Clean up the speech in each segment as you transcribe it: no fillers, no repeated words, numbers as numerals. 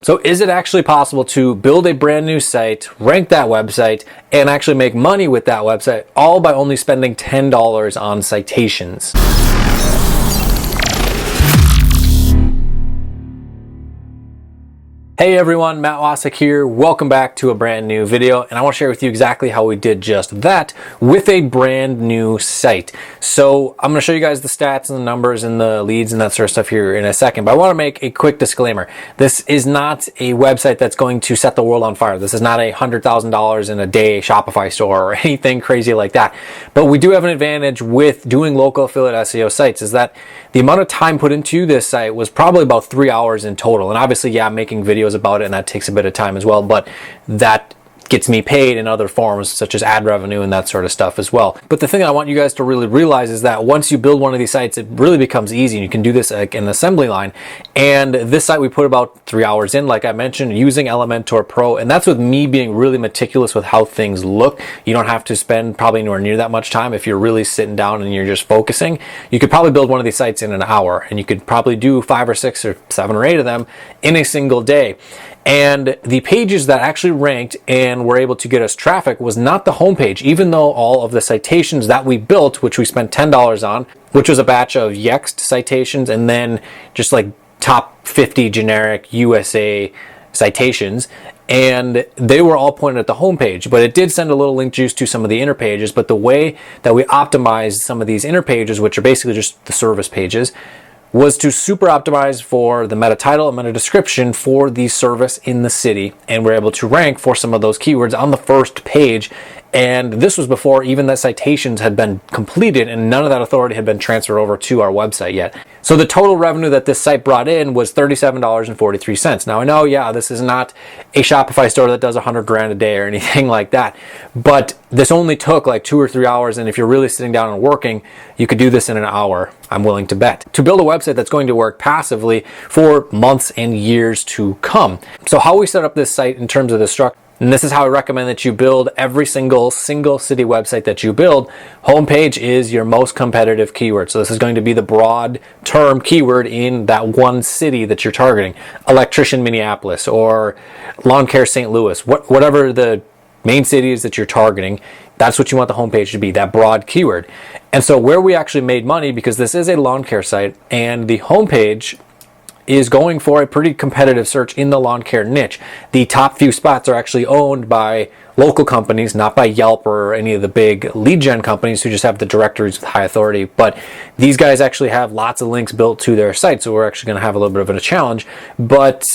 So is it actually possible to build a brand new site, rank that website, and actually make money with that website, all by only spending $10 on citations? Hey everyone, Matt Wacek here. Welcome back to a brand new video, and I want to share with you exactly how we did just that with a brand new site. So I'm going to show you guys the stats and the numbers and the leads and that sort of stuff here in a second, but I want to make a quick disclaimer. This is not a website that's going to set the world on fire. This is not a $100,000 in a day Shopify store or anything crazy like that. But we do have an advantage with doing local affiliate SEO sites, is that the amount of time put into this site was probably about 3 hours in total. And obviously, yeah, I'm making videos about it, and that takes a bit of time as well, but that gets me paid in other forms such as ad revenue and that sort of stuff as well. But the thing I want you guys to really realize is that once you build one of these sites, it really becomes easy, and you can do this like in an assembly line. And this site we put about 3 hours in, like I mentioned, using Elementor Pro, and that's with me being really meticulous with how things look. You don't have to spend probably anywhere near that much time if you're really sitting down and you're just focusing. You could probably build one of these sites in an hour, and you could probably do 5 or 6 or 7 or 8 of them in a single day. And the pages that actually ranked and were able to get us traffic was not the homepage, even though all of the citations that we built, which we spent $10 on, which was a batch of Yext citations and then just like top 50 generic USA citations, and they were all pointed at the homepage, but it did send a little link juice to some of the inner pages. But the way that we optimized some of these inner pages, which are basically just the service pages, was to super optimize for the meta title and meta description for the service in the city, and we're able to rank for some of those keywords on the first page. And this was before even the citations had been completed, and none of that authority had been transferred over to our website yet. So the total revenue that this site brought in was $37.43. Now I know, yeah, this is not a Shopify store that does 100 grand a day or anything like that, but this only took like 2 or 3 hours, and if you're really sitting down and working, you could do this in an hour, I'm willing to bet, to build a website that's going to work passively for months and years to come. So how we set up this site in terms of the structure, and this is how I recommend that you build every single city website that you build. Homepage is your most competitive keyword. So this is going to be the broad term keyword in that one city that you're targeting. Electrician Minneapolis or lawn care St. Louis, whatever the main cities that you're targeting, that's what you want the homepage to be, that broad keyword. And so where we actually made money, because this is a lawn care site, and the homepage is going for a pretty competitive search in the lawn care niche. The top few spots are actually owned by local companies, not by Yelp or any of the big lead gen companies who just have the directories with high authority. But these guys actually have lots of links built to their site, so we're actually going to have a little bit of a challenge. But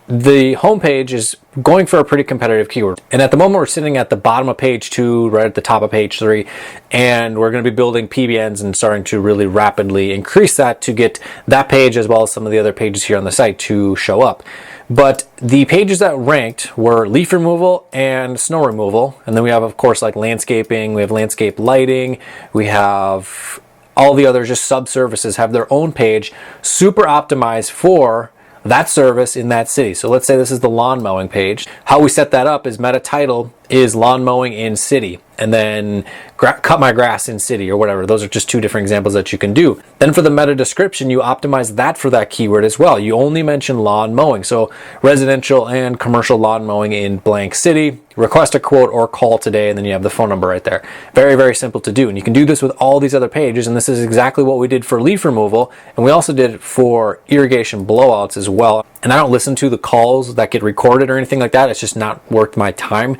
the homepage is going for a pretty competitive keyword. And at the moment, we're sitting at the bottom of page 2, right at the top of page 3, and we're going to be building PBNs and starting to really rapidly increase that to get that page as well as some of the other pages here on the site to show up. But the pages that ranked were leaf removal and snow removal. And then we have, of course, like landscaping, we have landscape lighting, we have all the other just sub-services have their own page, super optimized for that service in that city. So let's say this is the lawn mowing page. How we set that up is meta title is lawn mowing in city, and then cut my grass in city or whatever. Those are just 2 different examples that you can do. Then for the meta description, you optimize that for that keyword as well. You only mention lawn mowing. So residential and commercial lawn mowing in blank city, request a quote or call today, and then you have the phone number right there. Very, very simple to do. And you can do this with all these other pages, and this is exactly what we did for leaf removal, and we also did it for irrigation blowouts as well. And I don't listen to the calls that get recorded or anything like that. It's just not worth my time.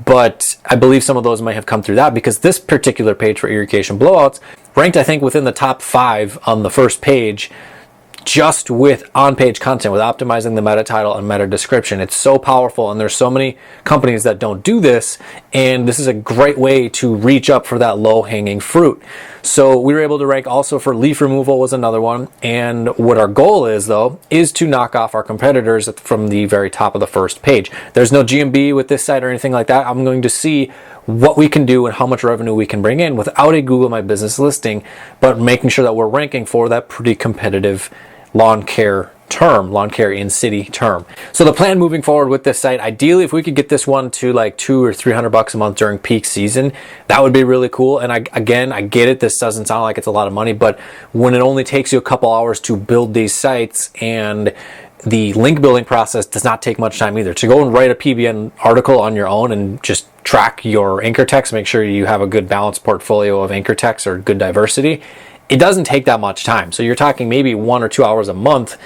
But I believe some of those might have come through that, because this particular page for irrigation blowouts ranked, I think, within the top 5 on the first page, just with on-page content, with optimizing the meta title and meta description. It's so powerful, and there's so many companies that don't do this, and this is a great way to reach up for that low-hanging fruit. So we were able to rank also for leaf removal was another one, and what our goal is, though, is to knock off our competitors from the very top of the first page. There's no GMB with this site or anything like that. I'm going to see what we can do and how much revenue we can bring in without a Google My Business listing, but making sure that we're ranking for that pretty competitive lawn care in city term. So the plan moving forward with this site, ideally, if we could get this one to like $200 or $300 a month during peak season, that would be really cool. And I get it. This doesn't sound like it's a lot of money, but when it only takes you a couple hours to build these sites and the link building process does not take much time either. To go and write a PBN article on your own and just track your anchor text, make sure you have a good balanced portfolio of anchor text or good diversity, it doesn't take that much time. So you're talking maybe 1 or 2 hours a month,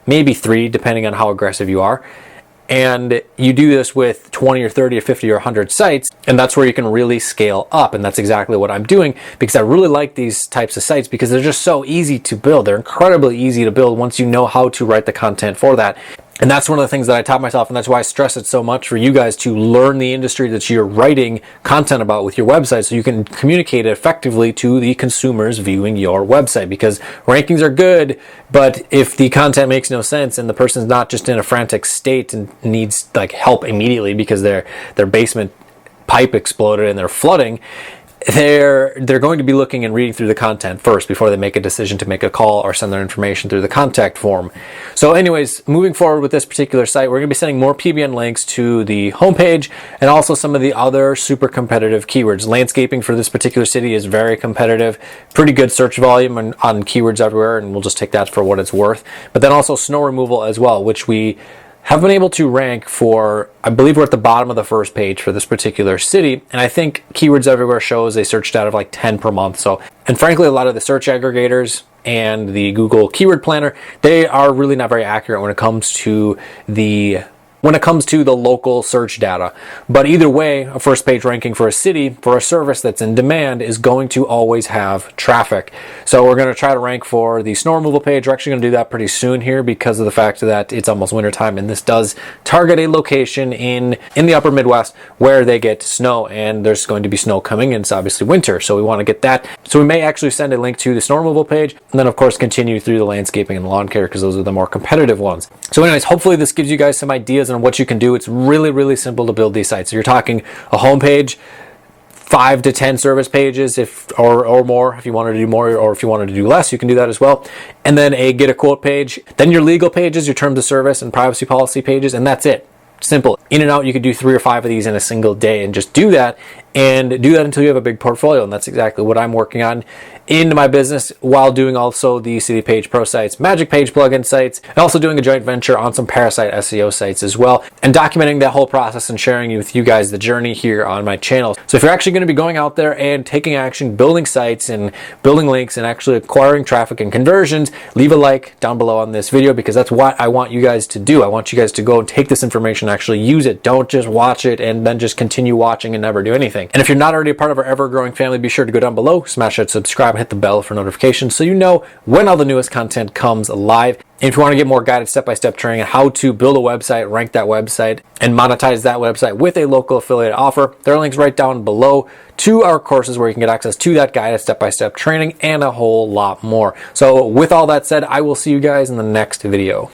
maybe 3, depending on how aggressive you are. And you do this with 20 or 30 or 50 or 100 sites, and that's where you can really scale up. And that's exactly what I'm doing, because I really like these types of sites because they're just so easy to build. They're incredibly easy to build once you know how to write the content for that. And that's one of the things that I taught myself, and that's why I stress it so much for you guys to learn the industry that you're writing content about with your website, so you can communicate it effectively to the consumers viewing your website. Because rankings are good, but if the content makes no sense and the person's not just in a frantic state and needs like help immediately because their basement pipe exploded and they're flooding, they're going to be looking and reading through the content first before they make a decision to make a call or send their information through the contact form. So anyways, moving forward with this particular site, we're going to be sending more PBN links to the homepage and also some of the other super competitive keywords. Landscaping for this particular city is very competitive, pretty good search volume on keywords everywhere, and we'll just take that for what it's worth. But then also snow removal as well, which we have been able to rank for. I believe we're at the bottom of the first page for this particular city, and I think Keywords Everywhere shows a search stat of like 10 per month. So, and frankly, a lot of the search aggregators and the Google Keyword Planner, they are really not very accurate when it comes to the local search data. But either way, a first page ranking for a city, for a service that's in demand, is going to always have traffic. So we're going to try to rank for the snow removal page. We're actually going to do that pretty soon here because of the fact that it's almost winter time, and this does target a location in the upper Midwest where they get snow, and there's going to be snow coming, and it's obviously winter, so we want to get that. So we may actually send a link to the snow removal page, and then of course continue through the landscaping and lawn care because those are the more competitive ones. So anyways, hopefully this gives you guys some ideas on what you can do. It's really, really simple to build these sites. So you're talking a homepage, 5 to 10 service pages, or more. If you wanted to do more, or if you wanted to do less, you can do that as well. And then a get a quote page, then your legal pages, your terms of service and privacy policy pages, and that's it. Simple. In and out. You could do 3 or 5 of these in a single day, and just do that, and do that until you have a big portfolio. And that's exactly what I'm working on in my business, while doing also the City Page Pro sites, Magic Page plugin sites, and also doing a joint venture on some Parasite SEO sites as well, and documenting that whole process and sharing with you guys the journey here on my channel. So if you're actually going to be going out there and taking action, building sites and building links and actually acquiring traffic and conversions, leave a like down below on this video, because that's what I want you guys to do. I want you guys to go and take this information and actually use it. Don't just watch it and then just continue watching and never do anything. And if you're not already a part of our ever-growing family, be sure to go down below, smash that subscribe, hit the bell for notifications so you know when all the newest content comes live. And if you want to get more guided step-by-step training on how to build a website, rank that website, and monetize that website with a local affiliate offer, there are links right down below to our courses where you can get access to that guided step-by-step training and a whole lot more. So with all that said, I will see you guys in the next video.